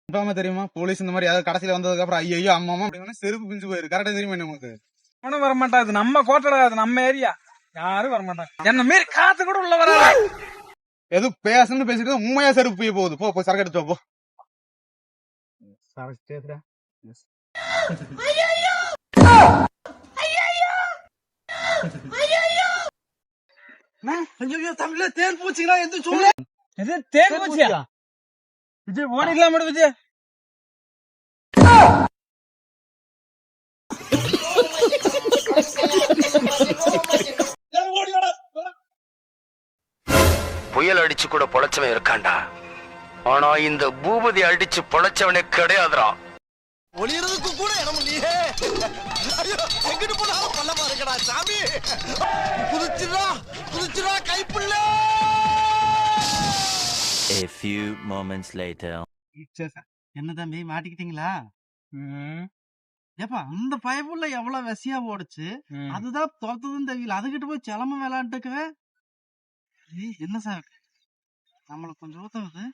கன்ஃபார்மா தெரியுமா? போலீஸ் இந்த மாதிரி யாராவது கடைசியில வந்ததுக்கு அப்புறம் ஐயோ அம்மா அப்படின்னு செருப்பு பிஞ்சு போயிரு. கரெக்டா தெரியுமா நமக்கு? ஒன்னும் வரமாட்டா. அது நம்ம கோட்டடா, அது நம்ம ஏரியா. யாரும் வரமாட்டாங்க. என்ன மீறி காத்து கூட உள்ள வராது. எது பேசணும்னு பேசிட்டு உண்மையா செருப்பு போய் போகுது. போ போய் சரக்கு எடுத்து போ. சரக்கு கேக்குறா? ஐயோ தமிழ்ல தேன் பூச்சிங்களா எந்த சொல்லு? இது தேன் பூச்சியா? விஜய் ஓடிடலாம் மேடம் விஜய். புயல் அடிச்சு கூட பொழைச்சவன் இருக்காண்டா. ஆனா இந்த பூபதி அடிச்சு பொழைச்சவனே கிடையாதுடா. ஒளியறதுக்கு கூட இடம் இல்லையே. எங்கிட்டு போனாலும் பள்ளமா இருக்கடா சாமி. குதிச்சுடா Kaipulla. A few moments later. என்ன தம்பி மாட்டிக்கிட்டீங்களா? ஏப்பா அந்த பயப்புள்ள எவ்வளவு வெசியா ஓடுச்சு. அதுதான் தோத்ததும் தெரியல. அதுகிட்ட போய் சிலம விளையாண்டுக்குவேன். என்ன சார் நம்மள கொஞ்சம் ஊத்தவது.